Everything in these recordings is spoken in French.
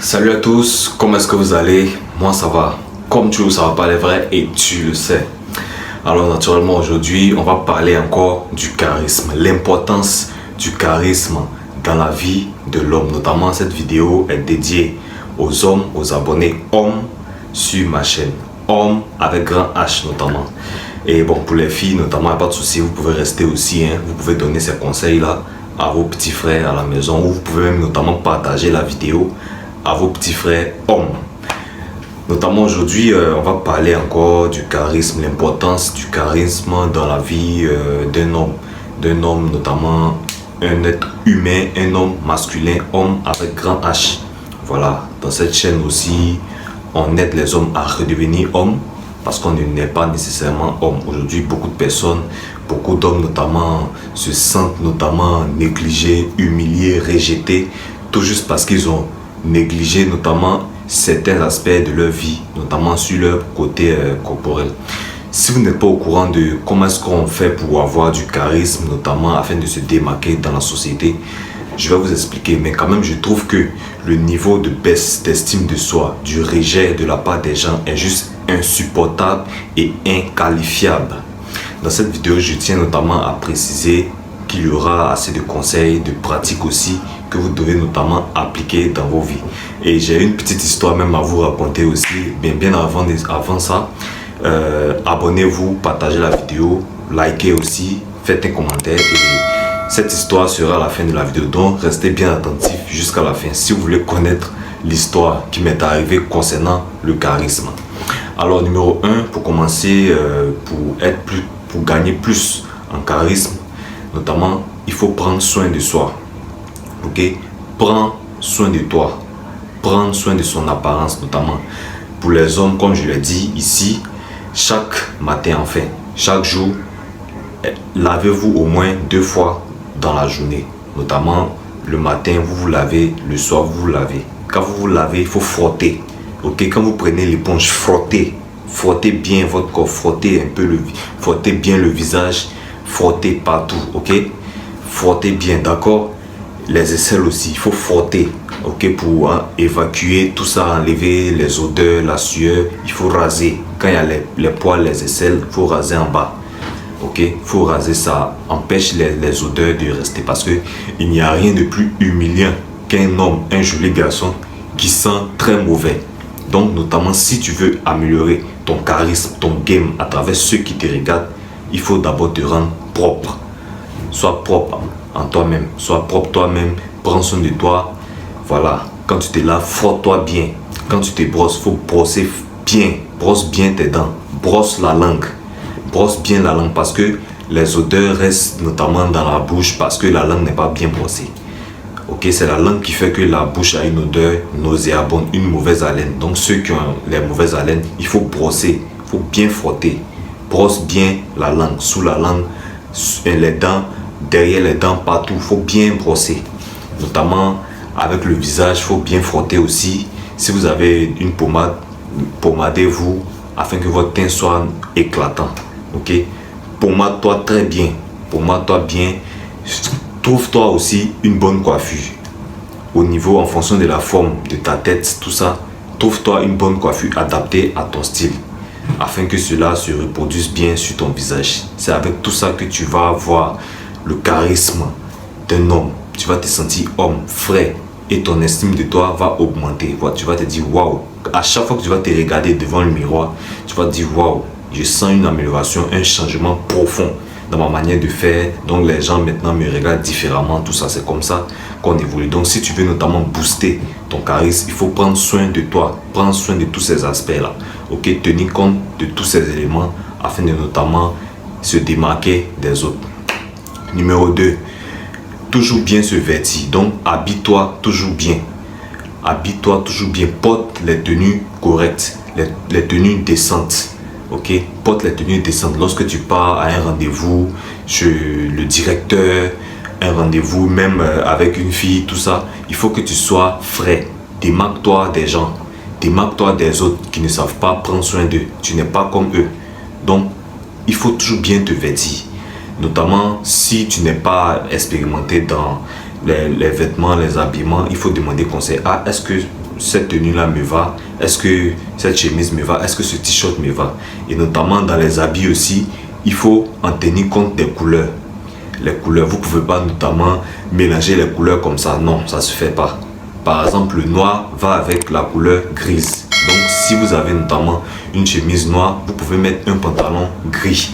Salut à tous, comment est-ce que vous allez? Moi ça va, comme tu le ça va pas les vrais et tu le sais. Alors naturellement aujourd'hui on va parler encore du charisme, l'importance du charisme dans la vie de l'homme. Notamment cette vidéo est dédiée aux hommes, aux abonnés hommes sur ma chaîne, hommes avec grand H notamment. Et bon, pour les filles notamment, pas de souci, vous pouvez rester aussi, vous pouvez donner ces conseils là à vos petits frères à la maison, ou vous pouvez même notamment partager la vidéo à vos petits frères hommes. Notamment aujourd'hui, on va parler encore du charisme, l'importance du charisme dans la vie d'un homme notamment un être humain, un homme masculin, homme avec grand H. Voilà, dans cette chaîne aussi, on aide les hommes à redevenir hommes parce qu'on n'est pas nécessairement homme. Aujourd'hui, beaucoup de personnes, beaucoup d'hommes notamment se sentent notamment négligés, humiliés, rejetés, tout juste parce qu'ils ont négligé notamment certains aspects de leur vie, notamment sur leur côté corporel. Si vous n'êtes pas au courant de comment est-ce qu'on fait pour avoir du charisme, notamment afin de se démarquer dans la société, je vais vous expliquer. Mais quand même, je trouve que le niveau de baisse d'estime de soi, du rejet de la part des gens est juste insupportable et inqualifiable. Dans cette vidéo, je tiens notamment à préciser qu'il y aura assez de conseils, de pratiques aussi que vous devez notamment appliquer dans vos vies. Et j'ai une petite histoire même à vous raconter aussi, bien avant ça. Abonnez-vous, partagez la vidéo, likez aussi, faites un commentaire et cette histoire sera à la fin de la vidéo. Donc restez bien attentifs jusqu'à la fin si vous voulez connaître l'histoire qui m'est arrivée concernant le charisme. Alors numéro 1, pour commencer, pour gagner plus en charisme, notamment, il faut prendre soin de soi. Ok? Prends soin de toi. Prends soin de son apparence, notamment. Pour les hommes, comme je l'ai dit ici, chaque matin, enfin, chaque jour, lavez-vous au moins 2 fois dans la journée. Notamment, le matin, vous vous lavez, le soir, vous vous lavez. Quand vous vous lavez, il faut frotter. Ok? Quand vous prenez l'éponge, frottez. Frottez bien votre corps, frottez frottez bien le visage. Frotter partout, ok? Frotter bien, d'accord? Les aisselles aussi, il faut frotter, ok? Pour évacuer tout ça, enlever les odeurs, la sueur, il faut raser. Quand il y a les poils, les aisselles, il faut raser en bas, ok? Il faut raser ça, empêche les odeurs de rester parce que il n'y a rien de plus humiliant qu'un homme, un joli garçon qui sent très mauvais. Donc, notamment si tu veux améliorer ton charisme, ton game à travers ceux qui te regardent, il faut d'abord te rendre propre. Sois propre en toi-même. Sois propre toi-même. Prends soin de toi. Voilà. Quand tu te laves, frotte-toi bien. Quand tu te brosses, il faut brosser bien. Brosse bien tes dents. Brosse la langue. Brosse bien la langue parce que les odeurs restent notamment dans la bouche parce que la langue n'est pas bien brossée. Ok, c'est la langue qui fait que la bouche a une odeur nauséabonde, une mauvaise haleine. Donc ceux qui ont les mauvaises haleines, il faut brosser. Il faut bien frotter. Brosse bien la langue, sous la langue, les dents, derrière les dents, partout. Il faut bien brosser. Notamment avec le visage, il faut bien frotter aussi. Si vous avez une pommade, pommadez-vous afin que votre teint soit éclatant. Ok? Pommade-toi très bien. Pommade-toi bien. Trouve-toi aussi une bonne coiffure. Au niveau, en fonction de la forme de ta tête, tout ça, trouve-toi une bonne coiffure adaptée à ton style, afin que cela se reproduise bien sur ton visage. C'est avec tout ça que tu vas avoir le charisme d'un homme. Tu vas te sentir homme, frais, et ton estime de toi va augmenter. Tu vas te dire waouh. À chaque fois que tu vas te regarder devant le miroir, tu vas te dire waouh, je sens une amélioration, un changement profond dans ma manière de faire. Donc les gens maintenant me regardent différemment. Tout ça, c'est comme ça qu'on évolue. Donc si tu veux notamment booster ton charisme, il faut prendre soin de toi, prendre soin de tous ces aspects là, ok? Tenir compte de tous ces éléments afin de notamment se démarquer des autres. Numéro 2, toujours bien se vêtir. Donc habille-toi toujours bien. Habille-toi toujours bien. Porte les tenues correctes, les tenues décentes. Ok, porte les tenues décentes. Lorsque tu pars à un rendez-vous chez le directeur, un rendez-vous même avec une fille, tout ça, il faut que tu sois frais. Démarque-toi des gens, démarque-toi des autres qui ne savent pas prendre soin d'eux. Tu n'es pas comme eux. Donc, il faut toujours bien te vêtir. Notamment si tu n'es pas expérimenté dans les vêtements, les habillements, il faut demander conseil. Ah, est-ce que cette tenue-là me va? Est-ce que cette chemise me va? Est-ce que ce t-shirt me va? Et notamment dans les habits aussi, il faut en tenir compte des couleurs. Les couleurs, vous ne pouvez pas notamment mélanger les couleurs comme ça. Non, ça ne se fait pas. Par exemple, le noir va avec la couleur grise. Donc, si vous avez notamment une chemise noire, vous pouvez mettre un pantalon gris.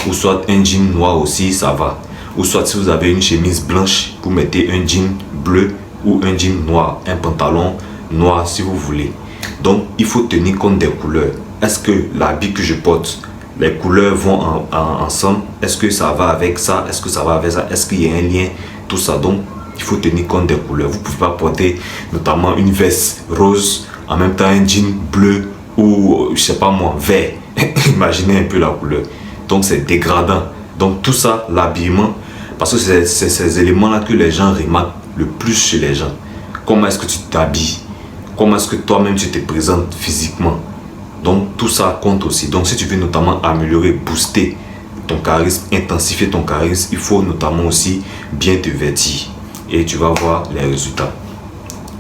Ou soit un jean noir aussi, ça va. Ou soit si vous avez une chemise blanche, vous mettez un jean bleu ou un jean noir. Un pantalon noir si vous voulez. Donc, il faut tenir compte des couleurs. Est-ce que l'habit que je porte, les couleurs vont ensemble? Est-ce que ça va avec ça? Est-ce que ça va avec ça? Est-ce qu'il y a un lien? Tout ça. Donc, il faut tenir compte des couleurs. Vous ne pouvez pas porter notamment une veste rose, en même temps un jean bleu ou, je sais pas moi, vert. Imaginez un peu la couleur. Donc, c'est dégradant. Donc, tout ça, l'habillement, parce que c'est ces éléments-là que les gens remarquent le plus chez les gens. Comment est-ce que tu t'habilles? Comment est-ce que toi-même tu te présentes physiquement? Donc tout ça compte aussi. Donc si tu veux notamment améliorer, booster ton charisme, intensifier ton charisme, il faut notamment aussi bien te vêtir. Et tu vas voir les résultats.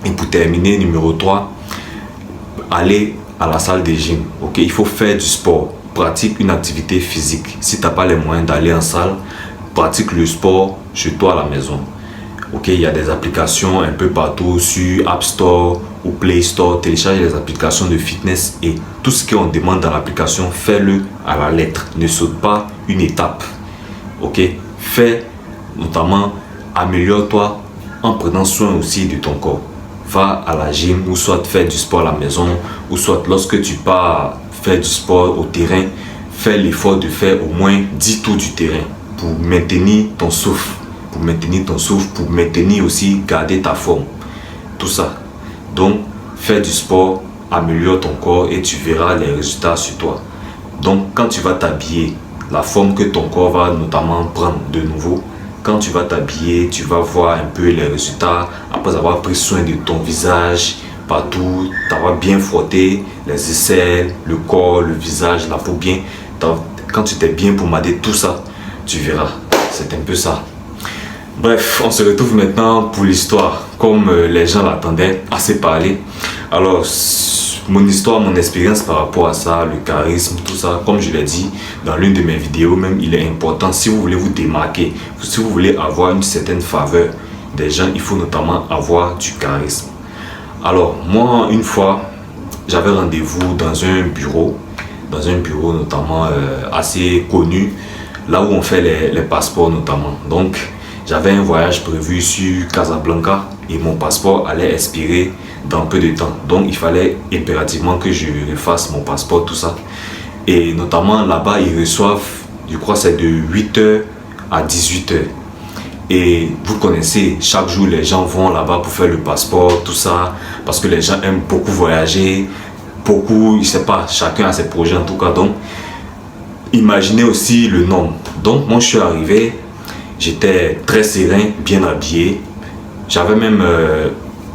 Et pour terminer, numéro 3, aller à la salle de gym. Okay? Il faut faire du sport. Pratique une activité physique. Si tu n'as pas les moyens d'aller en salle, pratique le sport chez toi à la maison. Ok, il y a des applications un peu partout sur App Store ou Play Store. Téléchargez les applications de fitness et tout ce qu'on demande dans l'application, fais-le à la lettre. Ne saute pas une étape. Ok, fais notamment, améliore-toi en prenant soin aussi de ton corps. Va à la gym ou soit faire du sport à la maison ou soit lorsque tu pars faire du sport au terrain, fais l'effort de faire au moins 10 tours du terrain pour maintenir ton souffle. Pour maintenir aussi, garder ta forme. Tout ça. Donc, fais du sport, améliore ton corps et tu verras les résultats sur toi. Donc, quand tu vas t'habiller, la forme que ton corps va notamment prendre de nouveau, quand tu vas t'habiller, tu vas voir un peu les résultats après avoir pris soin de ton visage, partout, t'avoir bien frotté, les aisselles, le corps, le visage, la peau bien. Quand tu t'es bien pomadé, tout ça, tu verras. C'est un peu ça. Bref, on se retrouve maintenant pour l'histoire. Comme les gens l'attendaient, assez parlé. Alors, mon histoire, mon expérience par rapport à ça, le charisme, tout ça, comme je l'ai dit dans l'une de mes vidéos, même il est important. Si vous voulez vous démarquer, si vous voulez avoir une certaine faveur des gens, il faut notamment avoir du charisme. Alors, moi, une fois, j'avais rendez-vous dans un bureau notamment assez connu, là où on fait les passeports notamment. Donc, j'avais un voyage prévu sur Casablanca et mon passeport allait expirer dans peu de temps. Donc il fallait impérativement que je refasse mon passeport, tout ça. Et notamment là-bas, ils reçoivent, je crois c'est de 8h à 18h. Et vous connaissez, chaque jour les gens vont là-bas pour faire le passeport, tout ça. Parce que les gens aiment beaucoup voyager, beaucoup, je sais pas, chacun a ses projets en tout cas. Donc imaginez aussi le nombre. Donc moi je suis arrivé. J'étais très serein, bien habillé. J'avais même,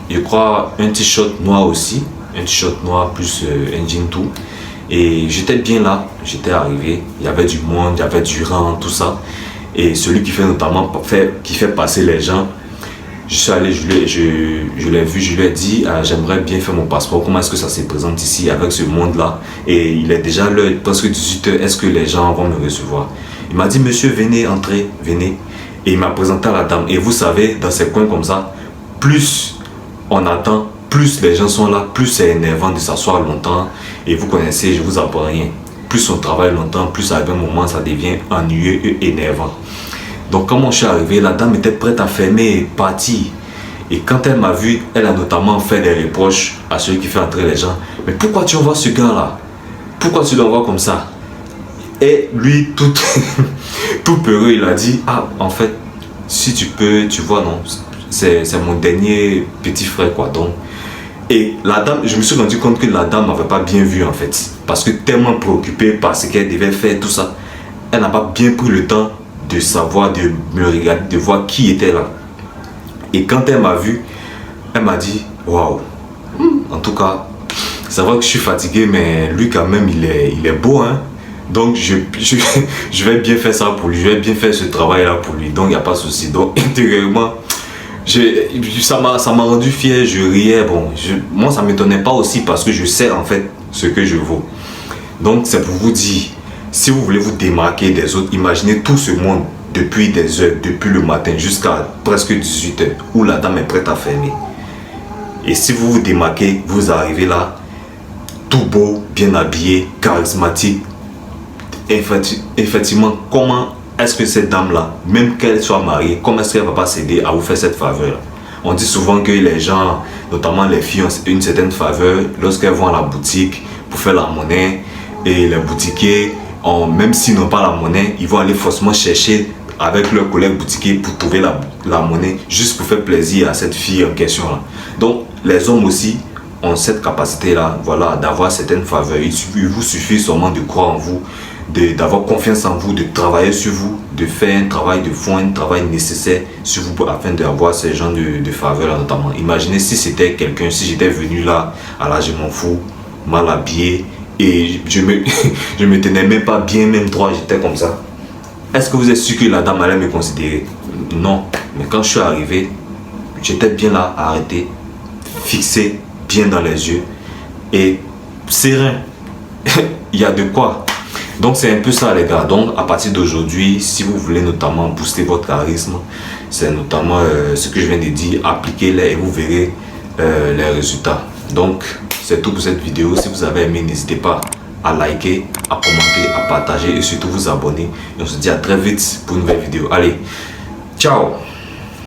je crois, un t-shirt noir aussi. Un t-shirt noir plus un jean tout. Et j'étais bien là, j'étais arrivé. Il y avait du monde, il y avait du rang, tout ça. Et celui qui fait notamment, qui fait passer les gens, je suis allé, je l'ai vu, je lui ai dit, j'aimerais bien faire mon passeport. Comment est-ce que ça se présente ici avec ce monde-là? Et il est déjà l'heure, presque 18h, est-ce que les gens vont me recevoir? Il m'a dit, monsieur, venez, entrez, venez. Et il m'a présenté à la dame. Et vous savez, dans ces coins comme ça, plus on attend, plus les gens sont là, plus c'est énervant de s'asseoir longtemps. Et vous connaissez, je vous apprends rien. Plus on travaille longtemps, plus à un moment, ça devient ennuyeux et énervant. Donc quand je suis arrivé, la dame était prête à fermer et partir. Et quand elle m'a vu, elle a notamment fait des reproches à celui qui fait entrer les gens. Mais pourquoi tu envoies ce gars-là? Pourquoi tu l'envoies comme ça? Et lui, tout, tout peureux, il a dit, ah, en fait, si tu peux, tu vois, non, c'est mon dernier petit frère, quoi. Donc, et la dame, je me suis rendu compte que la dame n'avait pas bien vu, en fait. Parce que tellement préoccupée par ce qu'elle devait faire, tout ça, elle n'a pas bien pris le temps de savoir, de me regarder, de voir qui était là. Et quand elle m'a vu, elle m'a dit, waouh, en tout cas, c'est vrai que je suis fatigué, mais lui, quand même, il est beau, hein. Donc je vais bien faire ça pour lui, je vais bien faire ce travail là pour lui, donc il n'y a pas de souci. Donc intérieurement, Ça m'a rendu fier, je riais. Bon, moi, ça ne m'étonnait pas aussi parce que je sais en fait ce que je vaux. Donc, c'est pour vous dire, si vous voulez vous démarquer des autres, imaginez tout ce monde depuis des heures, depuis le matin jusqu'à presque 18 heures, où la dame est prête à fermer. Et si vous vous démarquez, vous arrivez là, tout beau, bien habillé, charismatique. Effectivement, comment est-ce que cette dame-là, même qu'elle soit mariée, comment est-ce qu'elle ne va pas céder à vous faire cette faveur? On dit souvent que les gens, notamment les filles, ont une certaine faveur lorsqu'elles vont à la boutique pour faire la monnaie. Et les boutiquiers, même s'ils n'ont pas la monnaie, ils vont aller forcément chercher avec leurs collègues boutiquiers pour trouver la monnaie, juste pour faire plaisir à cette fille en question là. Donc les hommes aussi ont cette capacité là, voilà, d'avoir certaines faveurs. Il vous suffit seulement de croire en vous, d'avoir confiance en vous, de travailler sur vous, de faire un travail de fond, un travail nécessaire sur vous afin d'avoir ce genre de faveurs là notamment. Imaginez si c'était quelqu'un, si j'étais venu là, à là je m'en fous, mal habillé, et je me tenais même pas bien, même droit, j'étais comme ça. Est-ce que vous êtes sûr que la dame allait me considérer? Non. Mais quand je suis arrivé, j'étais bien là, arrêté, fixé, bien dans les yeux et serein. Il y a de quoi. Donc c'est un peu ça les gars. Donc à partir d'aujourd'hui, si vous voulez notamment booster votre charisme, c'est notamment ce que je viens de dire, appliquez-les et vous verrez les résultats. Donc c'est tout pour cette vidéo. Si vous avez aimé, n'hésitez pas à liker, à commenter, à partager et surtout vous abonner. Et on se dit à très vite pour une nouvelle vidéo. Allez, ciao!